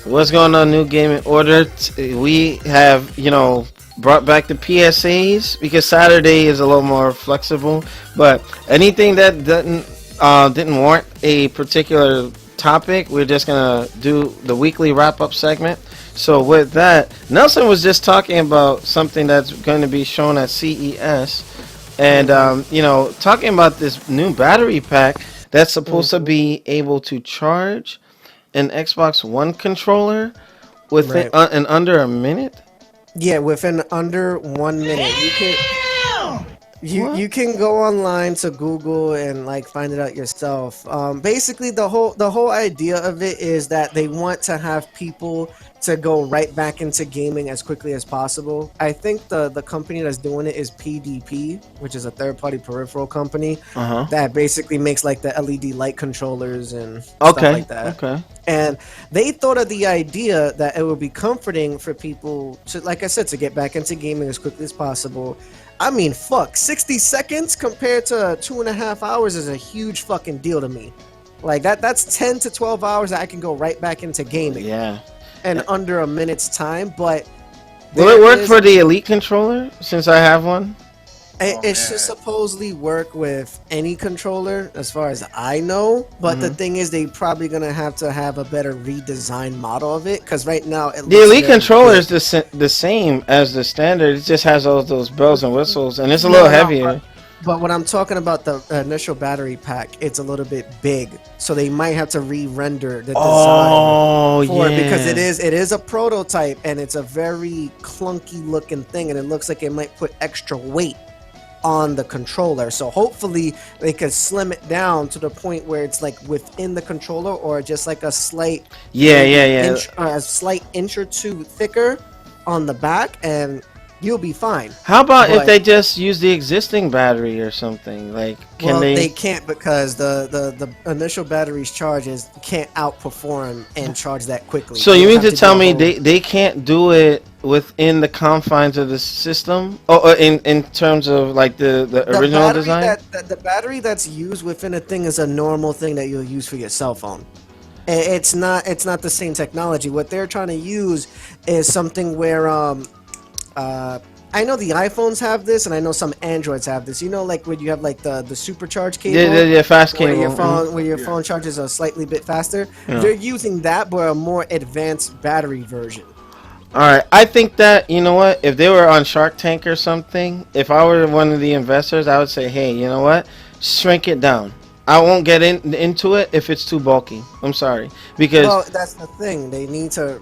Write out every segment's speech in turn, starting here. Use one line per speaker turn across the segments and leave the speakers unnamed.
What's going on, New Gaming Order? We have, brought back the PSAs because Saturday is a little more flexible. But anything that didn't warrant a particular topic, we're just gonna do the weekly wrap up segment. So with that, Nelson was just talking about something that's going to be shown at CES, and talking about this new battery pack that's supposed to be able to charge an Xbox One controller within
Right.
in under a minute.
Yeah, within under 1 minute,
What?
you can go online to Google and like find it out yourself. Basically, the whole idea of it is that they want to have people to go right back into gaming as quickly as possible. I think the company that's doing it is PDP, which is a third party peripheral company
Uh huh.
that basically makes like the LED light controllers and stuff
Okay.
like that.
Okay.
And they thought of the idea that it would be comforting for people to, like I said, to get back into gaming as quickly as possible. I mean, fuck, 60 seconds compared to 2.5 hours is a huge fucking deal to me. Like that's 10 to 12 hours that I can go right back into gaming
Yeah.
in under a minute's time. But
Will it
there
work
is
for the Elite controller since I have one?
it should supposedly work with any controller, as far as I know. But the thing is, they probably gonna have to have a better redesigned model of it, because right now it
The
looks
Elite
very
controller
big.
is the same as the standard. It just has all those bells and whistles, and it's a little
No, no,
heavier.
but when I'm talking about the initial battery pack, it's a little bit big, so they might have to re-render the design
Oh
for it, because it
yeah.
is a prototype and it's a very clunky looking thing, and it looks like it might put extra weight on the controller. So hopefully they could slim it down to the point where it's like within the controller, or just like a slight,
Yeah,
maybe
yeah, yeah.
a slight inch or two thicker on the back, and you'll be fine.
How about if
But
they just use the existing battery or something? Like, can
well, they
they?
can't, because the initial battery's charges can't outperform and charge that quickly.
So
It
you
would
mean
have
to
to do
tell
a
me
whole.
they can't do it within the confines of the system? Or in terms of like the
The
original
battery
design?
the battery that's used within a thing is a normal thing that you'll use for your cell phone. It's not the same technology. What they're trying to use is something where uh I know the iPhones have this, and I know some Androids have this. You know, like when you have like the supercharge
Yeah,
cable,
yeah, fast
where your
cable.
phone where your phone charges a slightly bit faster.
Yeah.
They're using that, but a more advanced battery version.
All right, I think that you know what, if they were on Shark Tank or something, if I were one of the investors, I would say, hey, you know what, shrink it down. I won't get into it if it's too bulky. I'm sorry, because
Well, that's the thing. They need to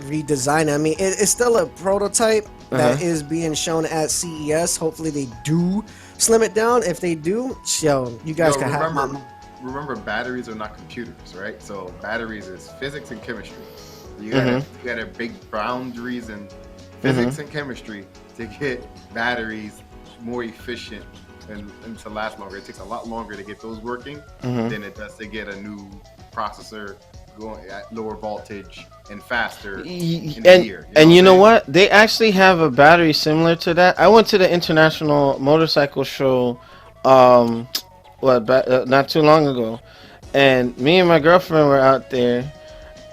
redesign it. I mean, it's still a prototype
uh-huh.
that is being shown at CES. Hopefully, they do slim it down. If they do, show you guys
Yo,
can have my.
remember, batteries are not computers, right? So batteries is physics and chemistry.
Mhm.
You gotta big boundaries in
Mhm.
physics and chemistry to get batteries more efficient and to last longer. It takes a lot longer to get those working
Mhm.
than it does to get a new processor going at lower voltage and faster in a
And
year. You know
and
what
you
I'm
know
saying?
what? They actually have a battery similar to that. I went to the International Motorcycle Show, um, not too long ago, and me and my girlfriend were out there.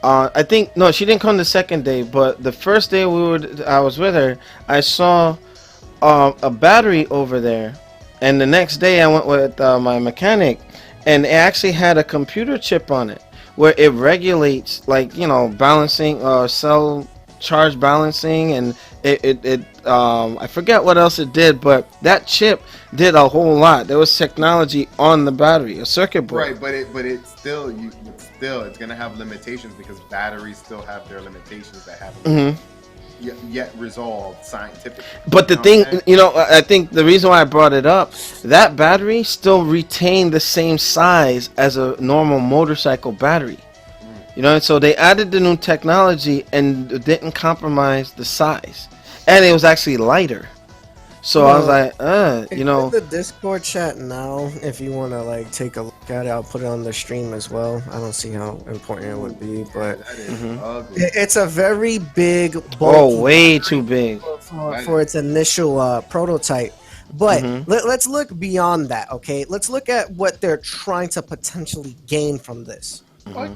I think no, she didn't come the second day, but the first day I was with her. I saw a battery over there, and the next day I went with my mechanic, and it actually had a computer chip on it where it regulates, like, balancing, cell charge balancing, and I forget what else it did, but that chip did a whole lot. There was technology on the battery, a circuit board.
Right, but it's gonna have limitations because batteries still have their limitations that haven't been
Hmm.
yet resolved scientifically.
But the
You know what I'm
thing,
saying?
I think the reason why I brought it up, that battery still retained the same size as a normal motorcycle battery.
Mm.
So they added the new technology and didn't compromise the size, and it was actually lighter. So I was
Well,
like,
it's in the Discord chat now. If you want to like take a look at it, I'll put it on the stream as well. I don't see how important it would be,
Yeah,
but
that is
Mhm.
ugly.
it's a very big,
oh,
bulky
way too big.
for its initial prototype. But
Hmm.
let's look beyond that, okay? Let's look at what they're trying to potentially gain from this.
What?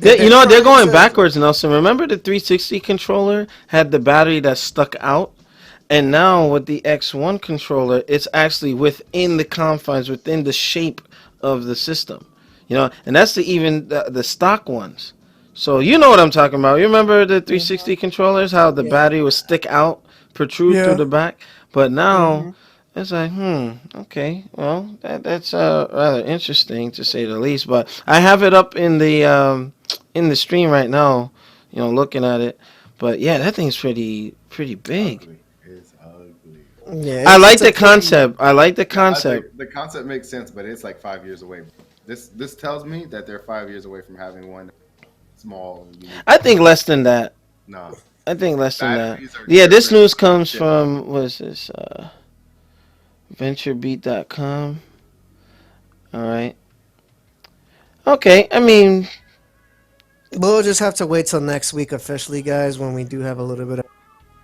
You know what? They're
trying
going
to.
backwards, Nelson. Remember the 360 controller had the battery that stuck out? And now with the X1 controller, it's actually within the confines, within the shape of the system. You know, and that's the stock ones. So you know what I'm talking about. You remember the
Yeah.
360 controllers, how the
Yeah.
battery would stick out, protrude through
Yeah.
the back? But now
hmm
it's like, okay, well, that's rather interesting to say the least. But I have it up in the stream right now, you know, looking at it. But yeah, that thing's pretty
It's
big.
ugly. It's ugly.
Yeah.
I like
It's a
the
pretty.
concept. I like the
Yeah, I think
concept.
the concept makes sense, but it's like 5 years away. This tells me that they're 5 years away from having one small, unique
I
one.
think less than that.
No,
I think less than that.
batteries are
Yeah, this
different.
news comes
Shit.
from what is this? VentureBeat.com. All right. Okay. I mean,
We'll just have to wait till next week officially, guys, when we do have a little bit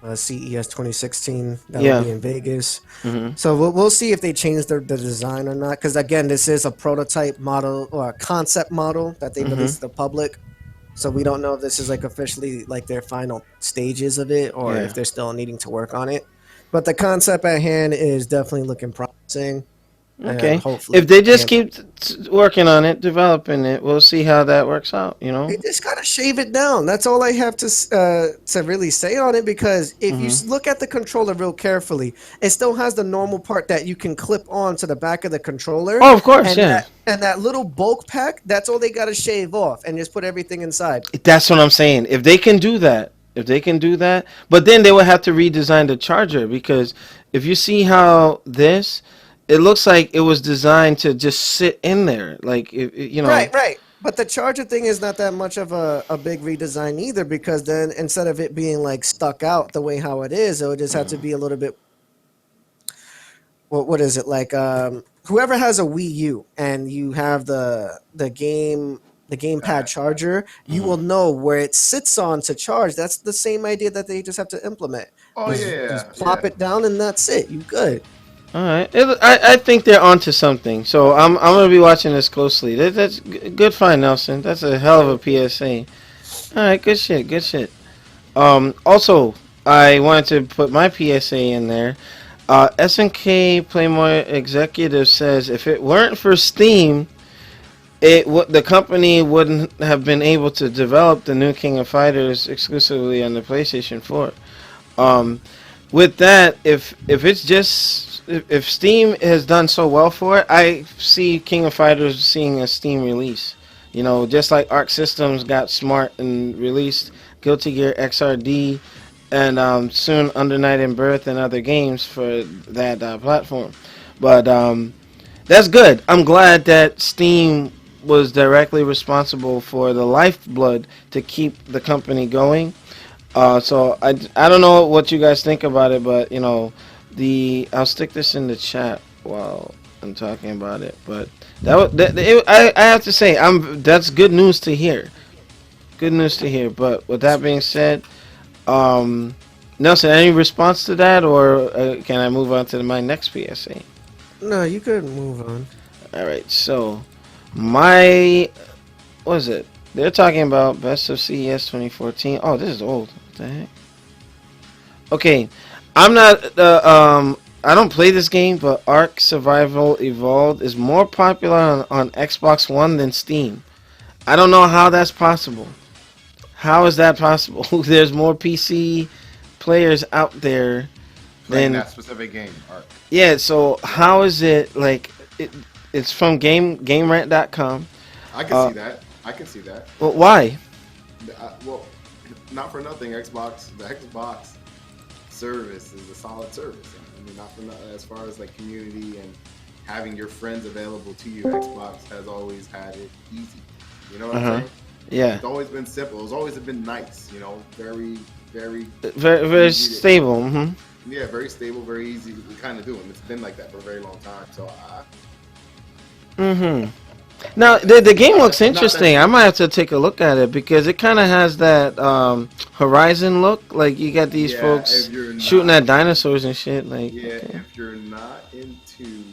of CES 2016 that will
yeah.
be in Vegas.
hmm
So we'll see if they change the design or not. Because again, this is a prototype model or a concept model that they
hmm
released to the public. So we don't know if this is like officially like their final stages of it or if
Yeah.
they're still needing to work on it. But the concept at hand is definitely looking promising, and
Okay.
hopefully
If they just
can.
keep working on it, developing it, we'll see how that works out. You
They
know.
just gotta shave it down. That's all I have to really say on it. Because if you
hmm
look at the controller real carefully, it still has the normal part that you can clip on to the back of the controller,
Oh, of course.
and
Yeah.
that little bulk pack. That's all they gotta shave off and just put everything inside.
That's what I'm saying. If they can do that, if they can do that, but then they would have to redesign the charger because if you see how this, it looks like it was designed to just sit in there, like you know.
Right, right. But the charger thing is not that much of a big redesign either, because then instead of it being like stuck out the way how it is, it would just have to be a little bit. What is it like? Whoever has a Wii U and you have the gamepad charger, you
Mhm.
will know where it sits on to charge. That's the same idea that they just have to implement.
Oh
Just
yeah,
plop
yeah.
it down and that's it. You good.
All right, I think they're onto something. So I'm gonna be watching this closely. That's good find, Nelson. That's a hell of a PSA. All right, good shit, good shit. Also, I wanted to put my PSA in there. SNK Playmore executive says if it weren't for Steam, the company wouldn't have been able to develop the new King of Fighters exclusively on the PlayStation 4. Um, with that, if it's just if Steam has done so well for it, I see King of Fighters seeing a Steam release. You know, just like Arc Systems got smart and released Guilty Gear XRD and soon Under Night and Birth and other games for that platform. But that's good. I'm glad that Steam was directly responsible for the lifeblood to keep the company going. So I don't know what you guys think about it, but you know, I'll stick this in the chat while I'm talking about it. But I have to say that's good news to hear. Good news to hear. But with that being said, um, Nelson, any response to that, or can I move on to my next PSA?
No, you could move on.
All right. So my what is it? They're talking about Best of CES 2014. Oh, this is old. What the heck? Okay, I'm not. I don't play this game, but Ark Survival Evolved is more popular on Xbox One than Steam. I don't know how that's possible. How is that possible? There's more PC players out there
Playing
than
that specific game. Art.
yeah. So how is it like? It's from GameRant.com.
I can see that. I can see that.
Well, why?
Well, not for nothing. The Xbox service is a solid service. I mean, not for nothing. As far as like community and having your friends available to you, Xbox has always had it easy. You know what I'm saying?
Yeah.
It's always been simple. It's always been nice. You know, very, very,
Very
easy to-
stable. Hmm.
Yeah, very stable, very easy to kind of do. And it's been like that for a very long time. So
Hmm. Now the game looks
not
interesting. I might have to take a look at it because it kind of has that Horizon look. Like you got these
Yeah,
folks
if you're
shooting
not-
at dinosaurs and shit. Like
yeah,
okay.
if you're not into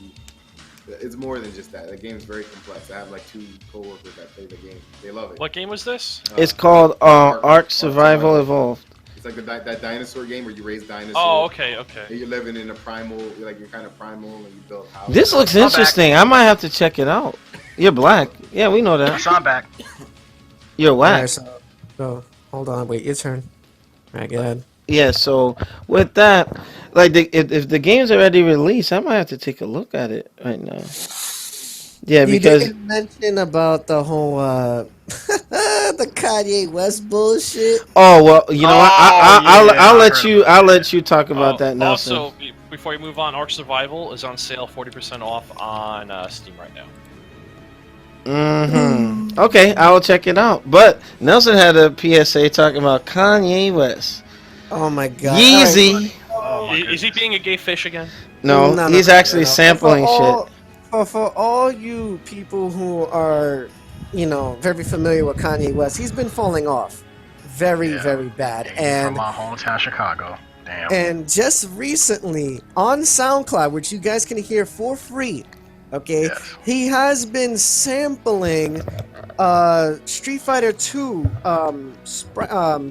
the it's more than just that. The game is very complex. I have like 2 coworkers that play the game. They love it.
What game was this?
It's called Ark Survival Evolved.
It's like that dinosaur game where you raise dinosaurs.
Oh, okay.
And you're living in a primal, like you're kind of primal, and you build houses.
This looks interesting. I might have to check it out. You're black. Yeah, we know that.
So I'm back.
You're white.
Alright, so hold on, wait, your turn. Alright, go ahead.
Yeah, so with that, like, if the game's already released, I might have to take a look at it right now. Yeah,
You
because
didn't mention about the whole the Kanye West bullshit.
oh well, you know what? I'll let you talk about
Oh,
that, Nelson.
Also, before you move on, Ark Survival is on sale 40% off on Steam right now.
Okay, I will check it out. But Nelson had a PSA talking about Kanye West.
Oh my god.
Yeezy.
Is he being a gay fish again?
No, he's actually sampling shit.
For all you people who are, very familiar with Kanye West, he's been falling off very bad.
From my hometown, Chicago. Damn.
And just recently on SoundCloud, which you guys can hear for free, okay,
Yes.
he has been sampling Street Fighter 2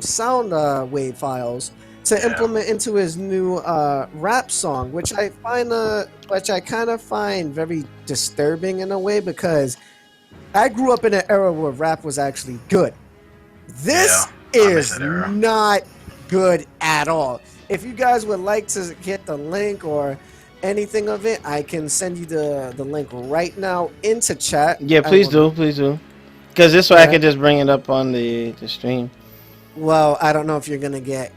sound wave files to implement into his new rap song, which I kind of find very disturbing in a way, because I grew up in an era where rap was actually good. This is not good at all. If you guys would like to get the link or anything of it, I can send you the link right now into chat.
Yeah, please do. Because this way I can just bring it up on the stream.
Well, I don't know if you're gonna get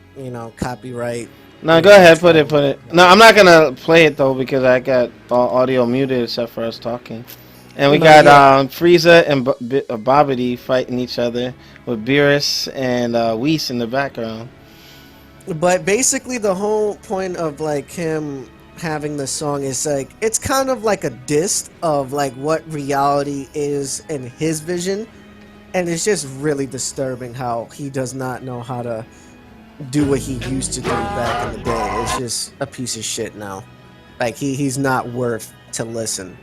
copyright.
No, go ahead, put it. No, I'm not gonna play it though, because I got audio muted except for us talking. And we got Frieza and Bobbity fighting each other with Beerus and Whis in the background.
But basically, the whole point of like him having the song is like, it's kind of like a diss of like what reality is in his vision, and it's just really disturbing how he does not know how to do what he used to do back in the day. It's just a piece of shit now. Like he's not worth to listen.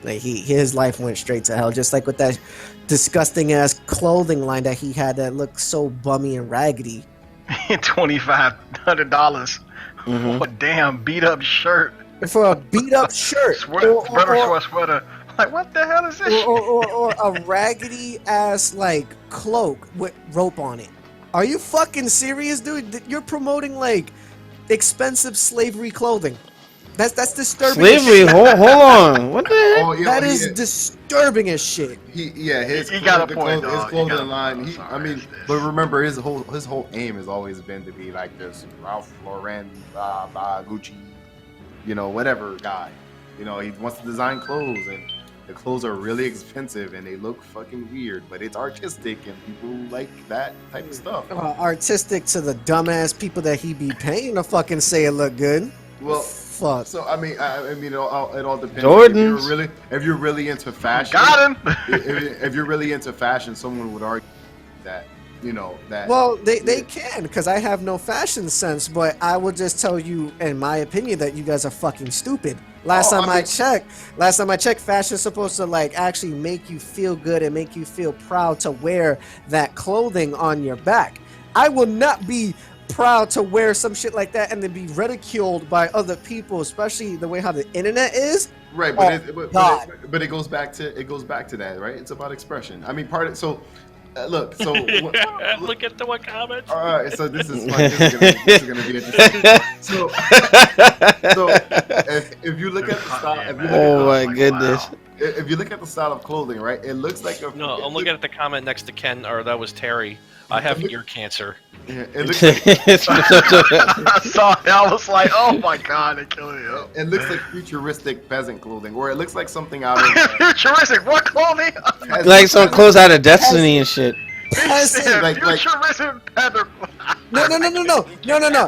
Like his life went straight to hell, just like with that disgusting ass clothing line that he had that looked so bummy and raggedy.
$2,500. Oh, damn beat up shirt.
For a beat up shirt.
Sweater. Like, what the hell is this shit?
Or a raggedy ass like cloak with rope on it. Are you fucking serious, dude? You're promoting like expensive slavery clothing. That's disturbing.
Slavery? Hold on. What the heck?
Oh, yeah,
that is disturbing as shit.
He
got a point,
his
dog.
clothing line. But remember, his whole aim has always been to be like this Ralph Lauren, Gucci, whatever guy. He wants to design clothes, and the clothes are really expensive and they look fucking weird, but it's artistic and people like that type of stuff.
Artistic to the dumbass people that he be paying to fucking say it look good.
Well,
fuck.
So it all depends.
Jordans.
If you're really into fashion,
Got him.
if you're really into fashion, someone would argue that that.
Well, they can, because I have no fashion sense, but I will just tell you, in my opinion, that you guys are fucking stupid. Last time I checked, fashion's supposed to like actually make you feel good and make you feel proud to wear that clothing on your back. I will not be proud to wear some shit like that and then be ridiculed by other people, especially the way how the internet is.
Right, but it goes back to that, right? It's about expression. I mean, look, so
Look at the one comment.
All right, so this is gonna be interesting. So if you look at the style, if you look at the style of clothing, right, it looks like
No, I'm looking at the comment next to Ken, or that was Terry. I have ear cancer.
Yeah, it looks like
I saw it. I was like, oh my god, they're killing you.
It looks like futuristic peasant clothing, or it looks like something out of
Futuristic what clothing?
Like some clothes out of Destiny and shit.
Futuristic peasant.
No.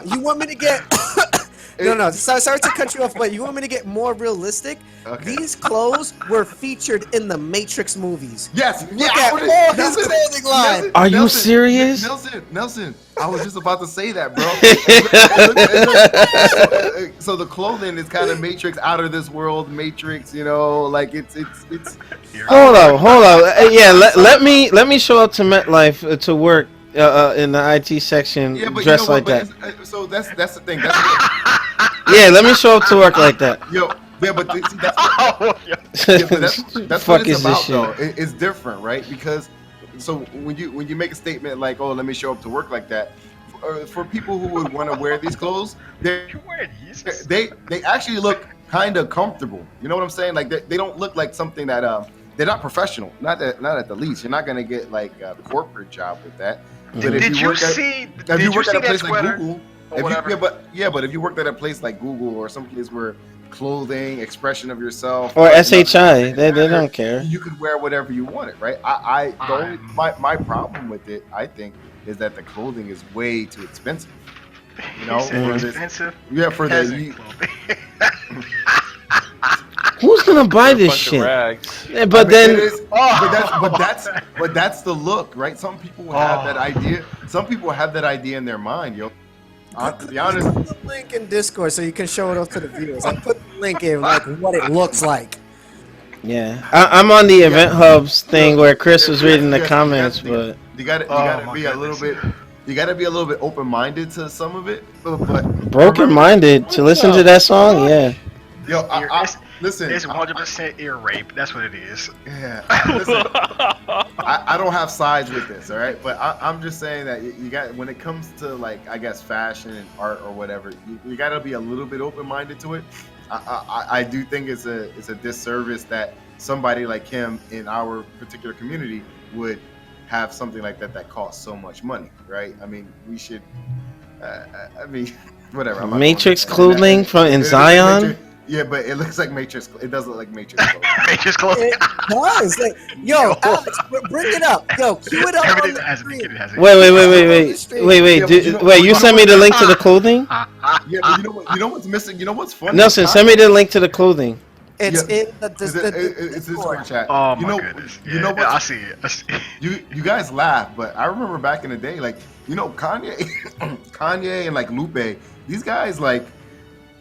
You want me to get? No. Sorry to cut you off, but you want me to get more realistic?
Okay.
These clothes were featured in the Matrix movies.
Yes.
Look at all his clothing line.
Are you serious?
Nelson, I was just about to say that, bro. so the clothing is kind of Matrix, out of this world Matrix. You know, like it's.
Hold on. Yeah, let me show up to MetLife to work in the IT section
Yeah, but
dressed
you know what?
like that.
So that's the thing.
Yeah, let me show up to work like that.
Yo, yeah, but see, that's
Oh, yeah.
yeah, but that's
Fuck
what it's
is
about
this shit?
though. It's different, right? Because so when you make a statement like, "Oh, let me show up to work like that," for people who would want to wear these clothes,
You wear these?
they actually look kind of comfortable. You know what I'm saying? Like they don't look like something that they're not professional. Not at the least. You're not gonna get like a corporate job with that. But if
Did
you
you
work at,
see?
if
Did
you
you
work
see
at a
that
place like
sweater?
Google,
Or whatever.
but if you worked at a place like Google or some place where clothing, expression of yourself,
Or
nothing
SHI, they
matter,
don't care.
you could wear whatever you wanted, right? The only my problem with it, I think, is that the clothing is way too expensive. You know,
He said
for this,
expensive.
yeah, for
Peasant
the
clothing.
Who's gonna buy
A
this
bunch of
shit?
rags.
Yeah, but
it
then
is, but that's the look, right? Some people have that idea. Some people have that idea in their mind, yo. To be honest,
Put the link in Discord so you can show it off to the viewers. I put the link in like what it looks like.
yeah, I'm on the Event Hubs thing where Chris was reading the comments, but
you gotta be a little bit. You gotta be a little bit open-minded to some of it, but
broken-minded to listen to that song, yeah.
Yo, listen.
It's 100% ear rape. That's what it is.
Yeah, listen. I don't have sides with this, all right. But I'm just saying that you got, when it comes to like, I guess, fashion and art or whatever, you got to be a little bit open-minded to it. I do think it's a disservice that somebody like him in our particular community would have something like that costs so much money, right? I mean, we should. I mean, whatever. I'm not
Matrix
going
clothing from in
It-
Zion.
Matrix- yeah, but it looks like Matrix. It doesn't look like Matrix.
Matrix clothing.
It does. Like, yo, Alex, bring it up. Yo, cue it up on
Everything
the
that has a
screen.
beginning has a
Wait.
Yeah, but you know-
Wait, you sent me the link to the clothing?
Yeah, but you know what's missing? You know what's funny?
Nelson, send me the link to the clothing.
It's
Yeah.
in the
It's
Discord.
Discord chat.
Oh
you
my
know,
goodness.
You know
Yeah, I
what?
see it. I see it.
You guys laugh, but I remember back in the day, like, you know, Kanye and like Lupe, these guys, like,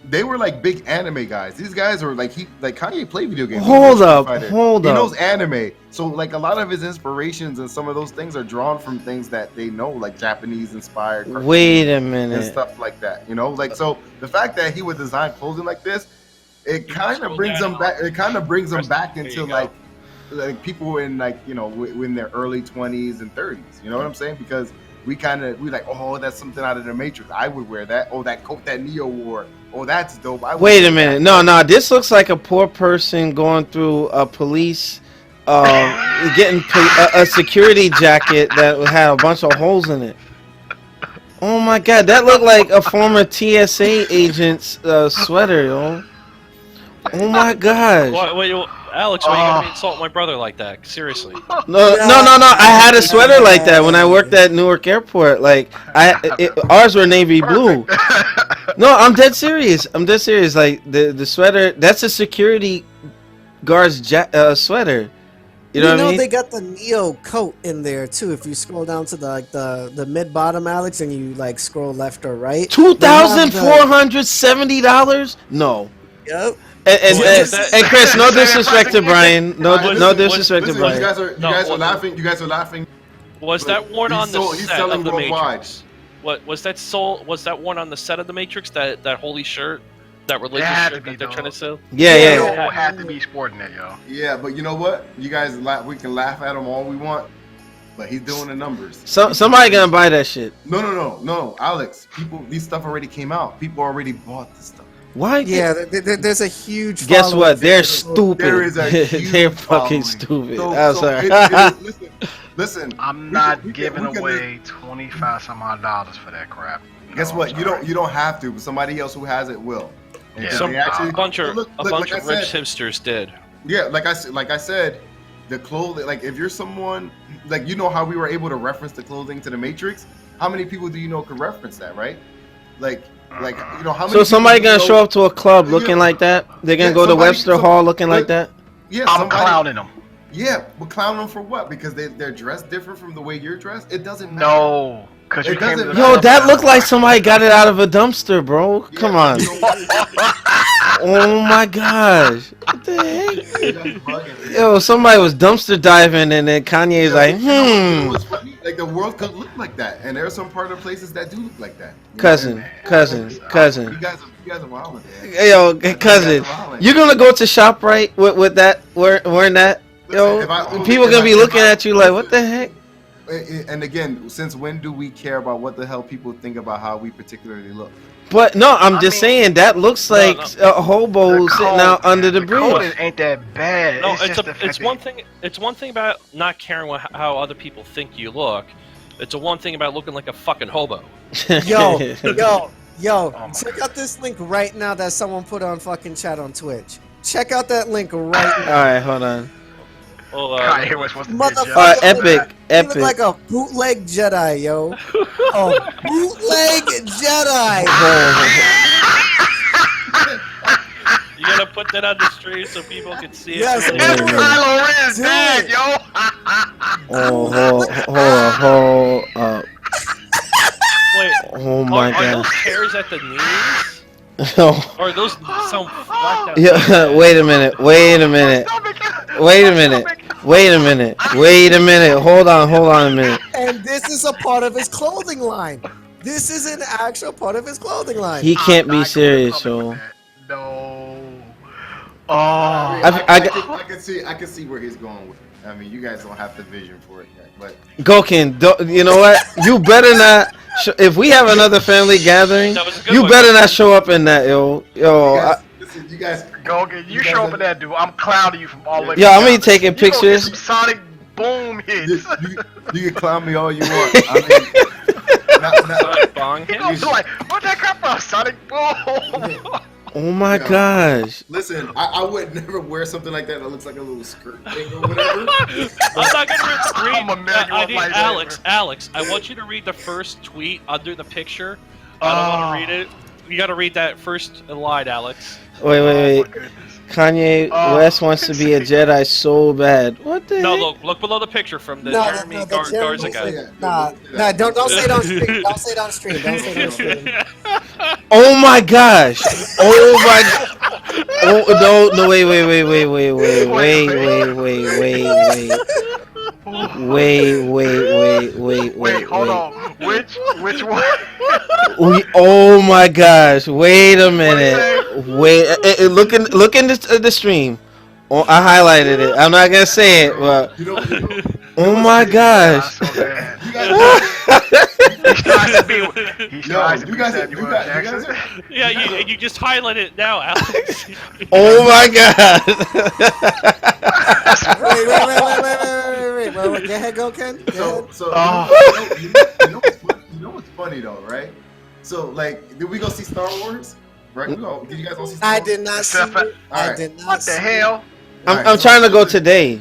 they were like big anime guys. These guys are like, Kanye played video games.
Hold up.
He knows anime, so like a lot of his inspirations and some of those things are drawn from things that they know, like Japanese inspired cartoons
Wait a
and
minute.
stuff like that. You know, like, so the fact that he would design clothing like this, it kind of brings them back. It kind of brings them back
There
into
you go.
like people in, like, you know, in their early 20s and 30s. You know what I'm saying? Because we like, oh, that's something out of the Matrix. I would wear that. Oh, that coat that Neo wore. Oh, that's dope. I would
Wait
wear
a minute.
that.
No. This looks like a poor person going through a police, getting a security jacket that had a bunch of holes in it. Oh my god, that looked like a former TSA agent's sweater, yo. Oh my gosh.
Wait, Alex, why you gonna insult my brother like that? Seriously.
No. I had a sweater like that when I worked at Newark Airport. Like ours were navy blue. No, I'm dead serious. Like the sweater, that's a security guard's sweater. You know what I mean?
They got the Neo coat in there too. If you scroll down to the mid bottom, Alex, and you like scroll left or right.
$2,470? No.
Yep.
And Chris, no disrespect to Brian. No disrespect to
Listen,
Brian.
you guys are laughing. You guys are laughing.
Was that worn on the
He's
set
selling
of the
worldwide.
Matrix? What was that? Was that worn on the set of the Matrix? That holy shirt, that religious
had to
shirt
be,
that they're
though.
trying to sell.
Yeah.
You don't have to be sporting that, yo.
Yeah, but you know what? You guys, we can laugh at him all we want, but he's doing the numbers.
Somebody gonna buy that shit.
No, Alex. These stuff already came out. People already bought this stuff.
Why?
Yeah, there's a huge.
Guess
following
what?
for
They're
this.
stupid.
There is a huge
They're fucking
following.
stupid. I'm sorry.
Listen.
I'm
we
not
can- we
giving
can-
away $25 for that crap.
Guess
No,
what?
I'm
You
sorry.
don't have to, but somebody else who has it will.
Yeah.
Because
Some
they actually-
a bunch of
look,
rich
like I said,
hipsters did.
Yeah, like I said, the clothing. Like, if you're someone, like, you know how we were able to reference the clothing to the Matrix. How many people do you know could reference that, right? Like you know how many.
So somebody
people do you
gonna
know-
show up to a club looking like that? They're gonna
Yeah,
go to
somebody-
Webster Hall looking like that?
Yeah,
I'm
somebody,
clowning them.
Yeah, but clown them for what? Because they're dressed different from the way you're dressed. It doesn't matter.
No. Cause
It
you came to
doesn't
the
Yo,
matter.
that looked like somebody got it out of a dumpster, bro. Come on. Oh my gosh. What the heck?
You guys are bugging me.
Yo, somebody was dumpster diving and then Kanye's like,
You know what's funny? Like the world could look like that, and there are some part of places that do look like that. You know?
cousin, cousin,
You
cousin.
guys are wilding, man.
Yo, cousin, you gonna go to ShopRite with that wearing that? Yo,
Listen,
people gonna be looking at you like, what the heck?
And again, since when do we care about what the hell people think about how we particularly look?
But no, I'm
I
just
mean-
saying that looks like a hobo sitting out under the
code
bridge.
ain't that bad.
No,
it's just the fact
it's one thing. It's one thing about not caring how other people think you look. It's a one thing about looking like a fucking hobo.
Yo,
my
check out this link right now that someone put on fucking chat on Twitch. Check out that link right
All
now.
right, hold on.
Well,
Kanye was supposed to be a
Motherfucker.
judge.
Epic,
You look
epic.
like a bootleg Jedi, yo. Oh, bootleg Jedi.
you gotta put that on the stream so people can see it.
Yes,
Wait a
It's
minute.
Kylo Ren's
Do
dad,
it.
yo.
Hold up.
Wait,
Oh my
are those
god.
hairs at the knees?
Oh,
Or are those some blacked out?
yeah, wait a minute. Wait a minute. Wait a minute. Wait a minute. Wait a minute. Hold on a minute.
And this is a part of his clothing line. This is an actual part of his clothing line.
He can't be serious, yo.
No. Oh.
I can see where he's going with it. I mean, you guys don't have the vision for it yet, but
Gokin, you know what? You better not. If we have another family gathering,
That was a good
you
one.
better not show up in that, yo.
listen, you guys.
Go get you show up in that dude. I'm clowning you from all the way.
Yo, I'm gonna be
down.
taking
You gonna get
pictures.
some Sonic Boom hits.
You can clown me all you want. I mean,
Sonic bong
You
hit?
gonna be like, where'd that come from? Sonic Boom.
Oh my
Yeah.
gosh.
listen, I would never wear something like that that looks like a little skirt thing or whatever.
I'm not gonna read.
I'm a manual
I need
lightsaber.
Alex, I want you to read the first tweet under the picture. I don't want to read it. You gotta read that first line, Alex.
Wait.
Oh my goodness.
Kanye
Oh.
West wants to be a Jedi so bad. What the
No,
heck?
look below the picture from the
No,
Jeremy
the
Garza
Jeremy-
guy.
Nah, don't say it on stream. Don't say it on stream. Don't say it on stream.
Oh my gosh. Oh my. Oh no! Wait.
Wait, hold on. Which one?
Oh my gosh! Wait a minute! Wait, look in the stream. Oh, I highlighted it. I'm not gonna say it, but
You know,
oh my gosh!
So bad.
you guys,
He tries to be. He tries to
you
be
guys,
Samuel
you guys,
Jackson.
Yeah, you just highlight it now, Alex.
Oh my god!
Wait. Go ahead, go Ken. Go ahead.
so
Oh.
you know what's funny though, right? So like, did we go see Star Wars? Right? Did you guys all see Star
I
Wars?
did not see
Except
it. I
Alright.
did not
What
see
the
it.
hell?
I'm trying to go today.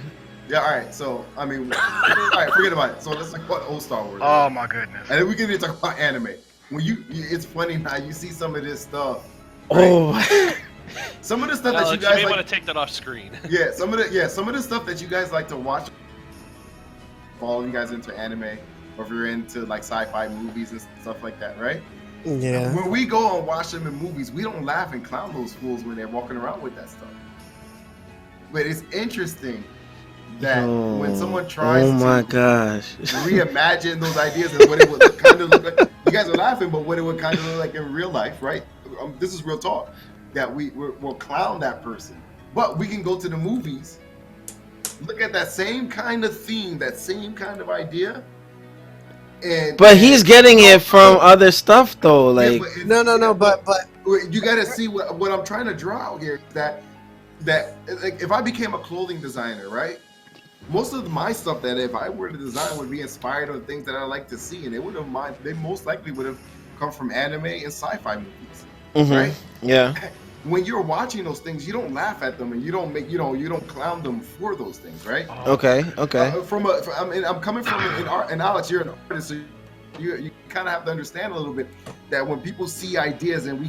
Yeah, all right. So I mean, all right, forget about it. So let's talk about old Star Wars.
Oh my goodness.
And then we can even talk about anime. When it's funny now. You see some of this stuff. Right?
Oh,
Some of the stuff that
Alex,
you
you
guys
may
like.
want to take that off screen.
Yeah, some of the stuff that you guys like to watch. Follow you guys into anime, or if you're into like sci-fi movies and stuff like that, right?
Yeah.
When we go and watch them in movies, we don't laugh and clown those fools when they're walking around with that stuff. But it's interesting that when someone tries
oh my
to
gosh!
reimagine those ideas and what it would kind of look like, you guys are laughing, but what it would kind of look like in real life, right? This is real talk. That we'll clown that person, but we can go to the movies, look at that same kind of theme, that same kind of idea, and
But he's getting it from other stuff though. Like,
No, but
you got to see what I'm trying to draw out here. That like, if I became a clothing designer, right? Most of my stuff that if I were to design would be inspired on things that I like to see, and they most likely would have come from anime and sci-fi movies, right?
Yeah.
When you're watching those things, you don't laugh at them and you don't make you don't clown them for those things, right?
Okay.
I'm coming from and Alex, you're an artist, so you kind of have to understand a little bit that when people see ideas and we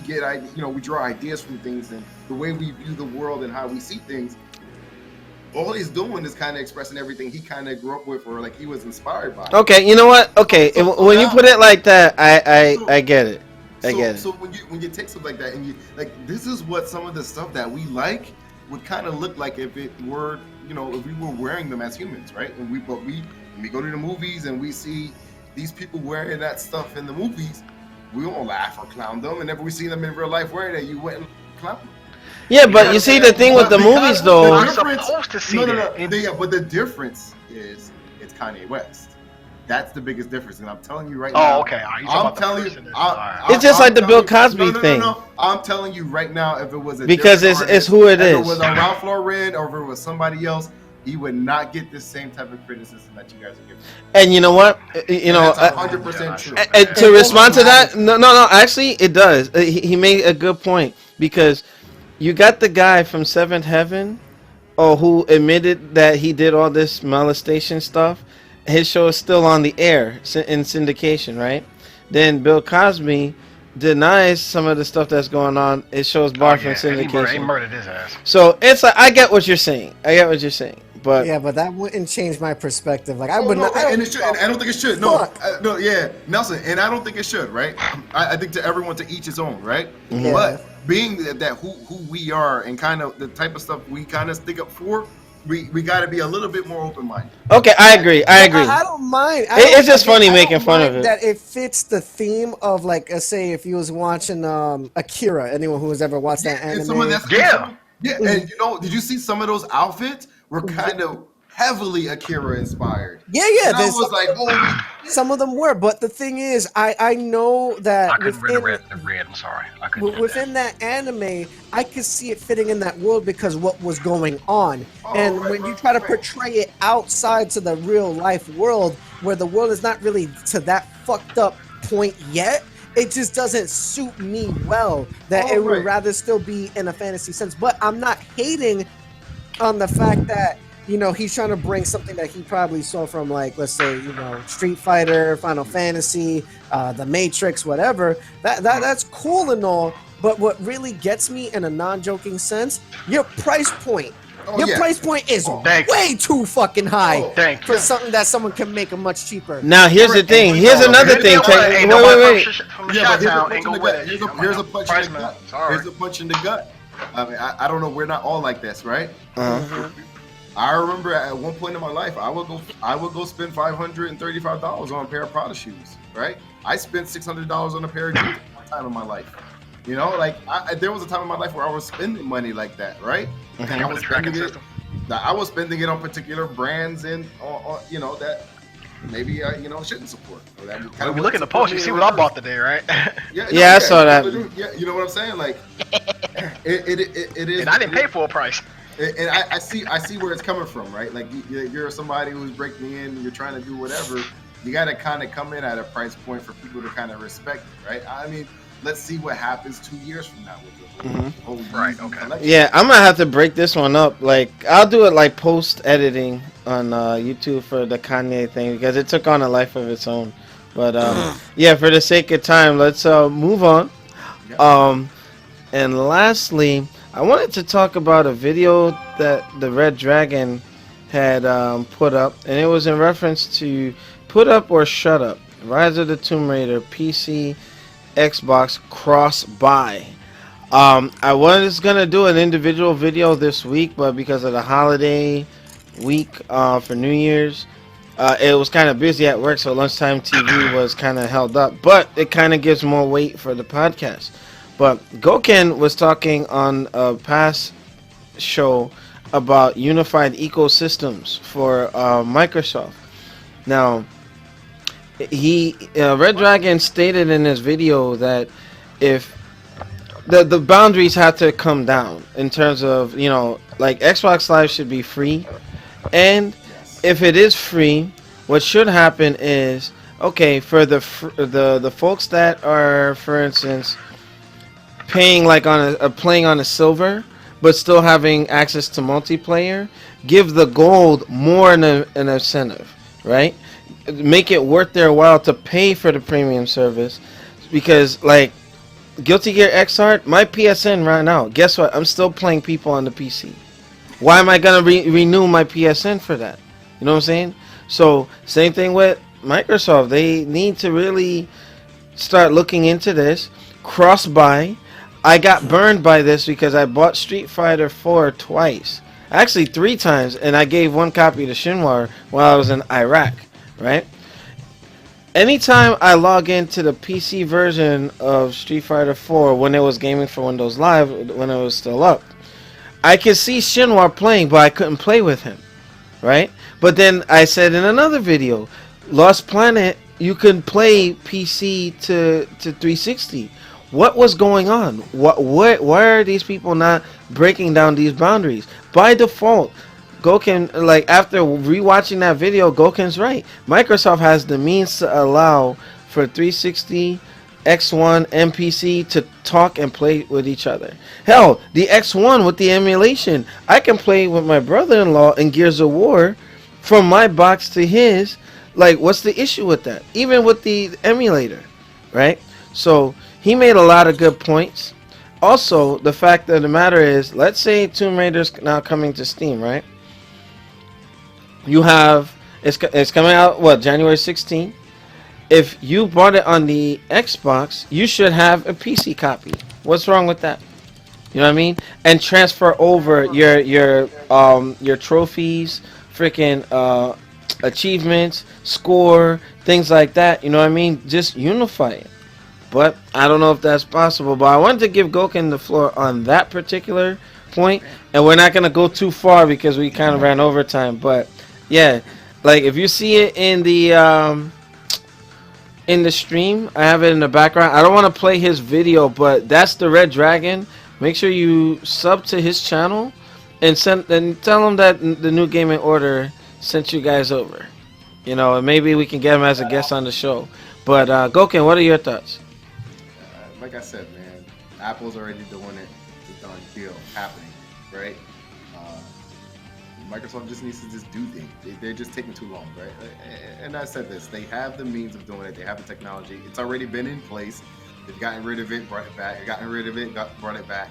draw ideas from things and the way we view the world and how we see things, all he's doing is kind of expressing everything he kind of grew up with, or like he was inspired by.
Okay, you know what? Okay, when you put it like that, I get it. I get it.
So when you take something like that and you like, this is what some of the stuff that we like would kind of look like if it were, if we were wearing them as humans, right? And when we go to the movies and we see these people wearing that stuff in the movies, we won't laugh or clown them. And if we see them in real life wearing it, you wouldn't clown them.
Yeah, but you see the thing with the movies though.
I'm supposed to see that.
Yeah, but the difference is it's Kanye West. That's the biggest difference, and I'm telling you right now.
Oh, okay. I'm telling you,
it's just like the Bill Cosby thing.
No. I'm telling you right now, if it was a
because it's who it is.
If it was a Ralph Lauren or if it was somebody else, he would not get the same type of criticism that you guys are giving.
And you know what?
That's 100% true.
And to respond to that, no. Actually, it does. He made a good point because you got the guy from Seventh Heaven, who admitted that he did all this molestation stuff. His show is still on the air in syndication, right? Then Bill Cosby denies some of the stuff that's going on. His show's barred from syndication.
He murdered his ass.
So it's like, I get what you're saying. But
yeah, but that wouldn't change my perspective. Like I
would
not.
And it should. And I don't think it should. No, yeah, Nelson. And I don't think it should. Right? I think to everyone to each his own. Right?
Yeah.
But being that who we are and kind of the type of stuff we kind of stick up for, we got to be a little bit more open-minded.
Okay, I agree. I
don't mind.
It's just funny making fun of it.
That it fits the theme of, like, say, if you was watching Akira. Anyone who has ever watched that anime.
Yeah. And did you see some of those outfits were kind of heavily Akira inspired?
Yeah.
I was like, oh.
Some of them were, but the thing is, I know that
I couldn't read the red. I'm sorry. I couldn't
within that anime, I could see it fitting in that world because what was going on. And when you try to portray it outside to the real life world, where the world is not really to that fucked up point yet, it just doesn't suit me well. That it would rather still be in a fantasy sense. But I'm not hating on the fact that he's trying to bring something that he probably saw from, like, let's say, Street Fighter, Final Fantasy, The Matrix, whatever. That's cool and all, but what really gets me in a non-joking sense, your price point. Price point is way too fucking high for something that someone can make much cheaper.
Now, here's the thing. Here's another thing. Wait.
Here's a punch in the gut. Here's a punch in the gut. I mean, I don't know. We're not all like this, right? I remember at one point in my life, I would go spend $535 on a pair of Prada shoes, right? I spent $600 on a pair of jeans one time in my life. There was a time in my life where I was spending money like that, right? And I was spending it on particular brands and that maybe I shouldn't support.
When we look in the post, you see what I bought today, right?
I saw that.
Yeah, you know what I'm saying? Like, it is.
And I didn't pay full price.
And I see where it's coming from, right? Like, you're somebody who's breaking in, and you're trying to do whatever. You got to kind of come in at a price point for people to kind of respect it, right? I mean, let's see what happens 2 years from now with the whole
right. Okay.
collection.
Yeah, I'm gonna have to break this one up. Like, I'll do it like post editing on YouTube for the Kanye thing because it took on a life of its own. But yeah, for the sake of time, let's move on.
Yeah.
And lastly, I wanted to talk about a video that the Red Dragon had put up, and it was in reference to Put Up or Shut Up, Rise of the Tomb Raider, PC, Xbox cross-buy. I was going to do an individual video this week, but because of the holiday week for New Year's, it was kind of busy at work, so lunchtime TV was kind of held up, but it kind of gives more weight for the podcast. But Goken was talking on a past show about unified ecosystems for Microsoft. Now, Red Dragon stated in his video that if the boundaries have to come down in terms of, like, Xbox Live should be free, and if it is free, what should happen is, okay, for the folks that are, for instance, paying like on playing on a silver but still having access to multiplayer, give the gold more an incentive, right? Make it worth their while to pay for the premium service, because like Guilty Gear Xrd, my PSN right now, guess what? I'm still playing people on the PC. Why am I gonna renew my PSN for that? You know what I'm saying? So same thing with Microsoft. They need to really start looking into this. Cross buy. I got burned by this because I bought Street Fighter 4 twice. Actually 3 times, and I gave one copy to Shinwar while I was in Iraq, right? Anytime I log into the PC version of Street Fighter 4 when it was gaming for Windows Live, when it was still up, I could see Shinwar playing, but I couldn't play with him, right? But then I said in another video, Lost Planet, you can play PC to 360. What was going on? Why are these people not breaking down these boundaries? By default, Goken, like after rewatching that video, Goken's right. Microsoft has the means to allow for 360, X1, and PC to talk and play with each other. Hell, the X1 with the emulation, I can play with my brother-in-law in Gears of War from my box to his. Like, what's the issue with that? Even with the emulator, right? So he made a lot of good points. Also, the fact of the matter is, let's say Tomb Raider's now coming to Steam, right? You have it's coming out what, January 16th. If you bought it on the Xbox, you should have a PC copy. What's wrong with that? You know what I mean? And transfer over your trophies, freaking achievements, score, things like that. You know what I mean? Just unify it. But I don't know if that's possible. But I wanted to give Goken the floor on that particular point, and we're not gonna go too far because we kind of ran over time. But yeah, like if you see it in the stream, I have it in the background. I don't want to play his video, but that's the Red Dragon. Make sure you sub to his channel and tell him that the New Gaming Order sent you guys over. You know, and maybe we can get him as a guest on the show. But Goken, what are your thoughts?
Like I said, man, Apple's already doing it. It's a done deal happening, right? Microsoft just needs to just do things. They're just taking too long, right? And I said this, they have the means of doing it. They have the technology. It's already been in place. They've gotten rid of it, brought it back. Gotten rid of it, brought it back.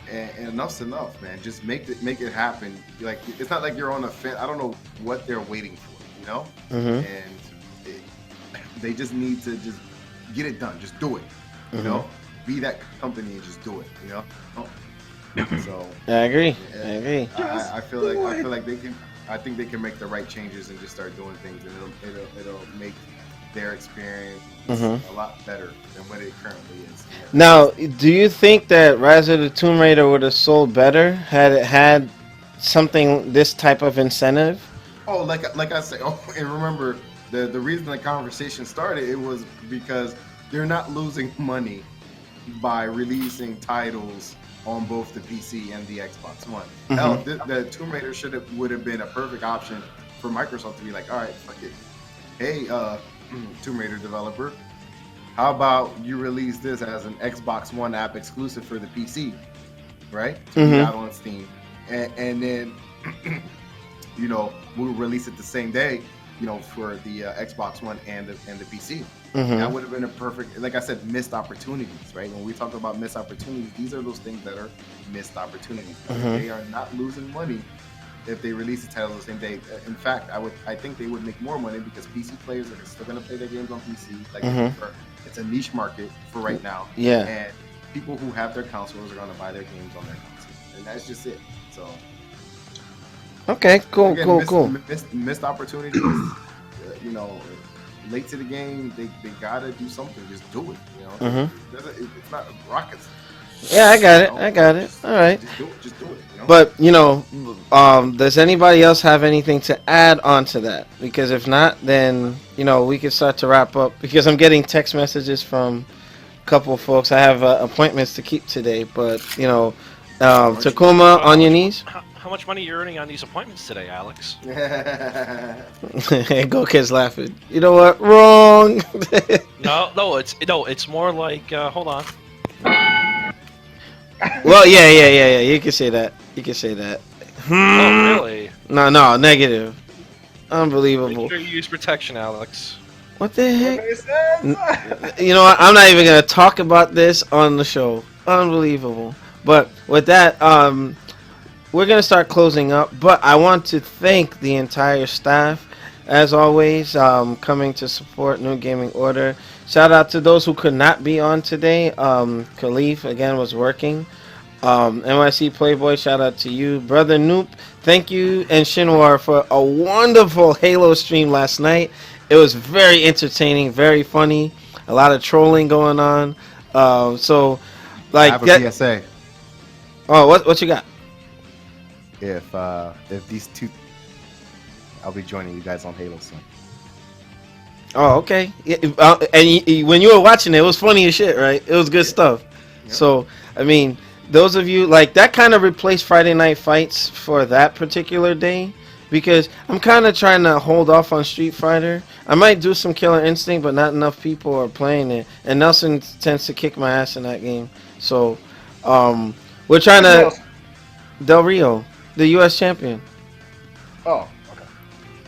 And enough's enough, man. Just make it happen. Like, it's not like you're on a fence. I don't know what they're waiting for, you know?
Mm-hmm.
And they just need to just get it done. Just do it, you know? Be that company and just do it, you know? So
I agree.
yeah,
I agree.
I feel like they can. I think they can make the right changes and just start doing things, and it'll make their experience a lot better than what it currently is. Yeah.
Now, do you think that Rise of the Tomb Raider would have sold better had it had something this type of incentive?
Oh, like I said. Oh, and remember the reason the conversation started. It was because they're not losing money by releasing titles on both the PC and the Xbox One. Hell, the Tomb Raider would have been a perfect option for Microsoft to be like, all right, fuck it. Hey, Tomb Raider developer, how about you release this as an Xbox One app exclusive for the PC, right? To be out on Steam, and then you know, we'll release it the same day, you know, for the Xbox One and the PC. That would have been a perfect, like I said, missed opportunities, right? When we talk about missed opportunities, these are those things that are missed opportunities. They are not losing money if they release the title the same day. In fact, I think they would make more money because PC players are still going to play their games on PC. Like it's a niche market for right now.
Yeah.
And people who have their consoles are going to buy their games on their console, and that's just it. So.
Okay. Cool.
Again,
Cool.
Missed opportunities. You know. Late to the game, they gotta do something. Just do it, you know. It's not rockets.
Yeah, I got it. I got it. All right.
Just do it. You know?
But you know, does anybody else have anything to add on to that? Because if not, then you know we can start to wrap up. Because I'm getting text messages from a couple of folks. I have appointments to keep today. But you know, Takuma, on your knees.
How much money are you earning on these appointments today, Alex?
Goken's laughing. You know what? Wrong.
No, it's more like hold on.
Well, yeah. You can say that.
Oh, really?
No, negative. Unbelievable.
Make sure you use protection, Alex.
What the heck? You know what? I'm not even gonna talk about this on the show. Unbelievable. But with that, we're gonna start closing up, but I want to thank the entire staff, as always, coming to support New Gaming Order. Shout out to those who could not be on today. Khalif again was working. NYC Playboy, shout out to you, brother Noop. Thank you, and Shinwar for a wonderful Halo stream last night. It was very entertaining, very funny. A lot of trolling going on. So,
I
like,
have a PSA.
oh, what you got?
If these two, I'll be joining you guys on Halo soon.
Oh, okay. Yeah, and when you were watching it, it was funny as shit, right? It was good stuff.
Yep.
So, I mean, those of you, like, that kind of replaced Friday Night Fights for that particular day, because I'm kind of trying to hold off on Street Fighter. I might do some Killer Instinct, but not enough people are playing it, and Nelson tends to kick my ass in that game. So, we're trying to... Del Rio, the U.S. champion.
Oh, okay.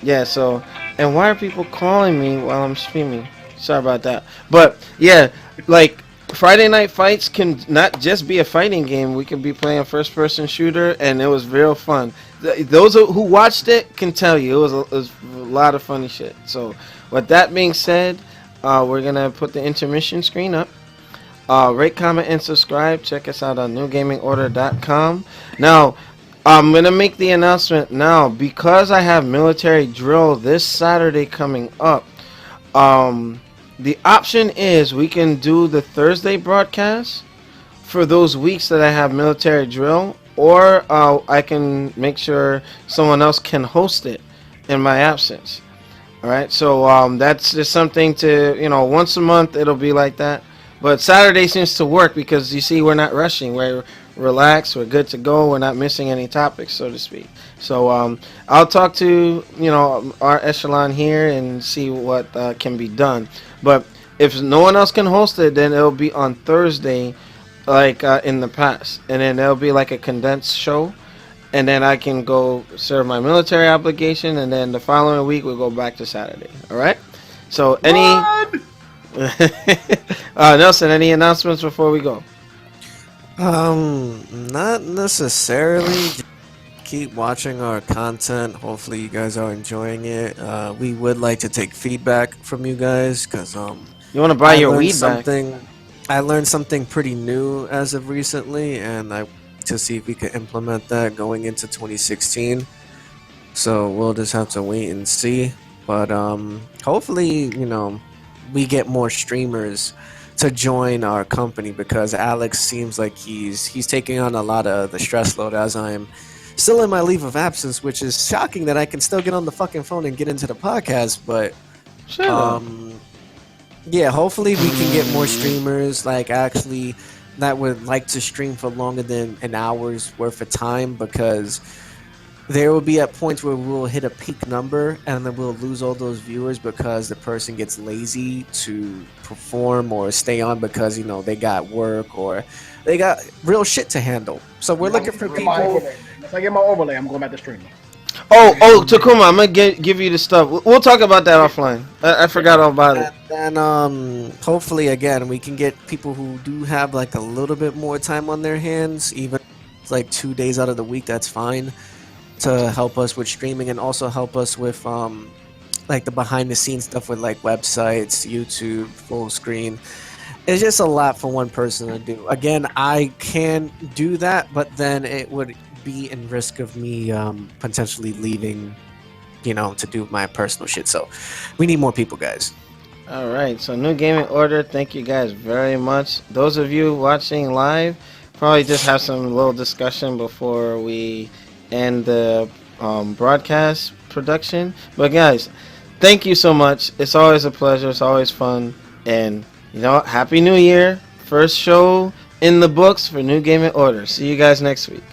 Yeah, so, and why are people calling me while I'm streaming? Sorry about that. But, yeah, like, Friday Night Fights can not just be a fighting game. We could be playing a first-person shooter, and it was real fun. Those who watched it can tell you it was a lot of funny shit. So, with that being said, we're going to put the intermission screen up. Rate, comment, and subscribe. Check us out on newgamingorder.com. Now, I'm going to make the announcement now. Because I have military drill this Saturday coming up, the option is we can do the Thursday broadcast for those weeks that I have military drill, or I can make sure someone else can host it in my absence. All right, so that's just something to, once a month it'll be like that. But Saturday seems to work because, you see, we're not rushing. We're relaxed. We're good to go. We're not missing any topics, so to speak. So I'll talk to, our echelon here and see what can be done. But if no one else can host it, then it'll be on Thursday, like in the past. And then it'll be like a condensed show. And then I can go serve my military obligation. And then the following week, we'll go back to Saturday. All right? So Nelson, any announcements before we go?
Not necessarily. Just keep watching our content. Hopefully, you guys are enjoying it. We would like to take feedback from you guys because
You want to buy your weed back?
I learned something pretty new as of recently, and I to see if we can implement that going into 2016. So we'll just have to wait and see. But hopefully, we get more streamers to join our company because Alex seems like he's taking on a lot of the stress load as I'm still in my leave of absence, which is shocking that I can still get on the fucking phone and get into the podcast. But yeah, hopefully we can get more streamers like actually that would like to stream for longer than an hour's worth of time, because there will be at points where we'll hit a peak number and then we'll lose all those viewers because the person gets lazy to perform or stay on because, they got work or they got real shit to handle. So we're looking for people.
Once I get my overlay, I'm going back to streaming.
Oh, Takuma, I'm going to give you the stuff. We'll talk about that offline. I forgot all about it.
And hopefully, again, we can get people who do have like a little bit more time on their hands, even like 2 days out of the week, that's fine, to help us with streaming and also help us with like the behind the scenes stuff with like websites, YouTube, full screen. It's just a lot for one person to do. Again, I can do that, but then it would be in risk of me potentially leaving, to do my personal shit. So we need more people, guys.
All right, so New Gaming Order, thank you guys very much. Those of you watching live, probably just have some little discussion before we end the broadcast production. But guys, thank you so much. It's always a pleasure. It's always fun. And, Happy New Year. First show in the books for New Gaming Order. See you guys next week.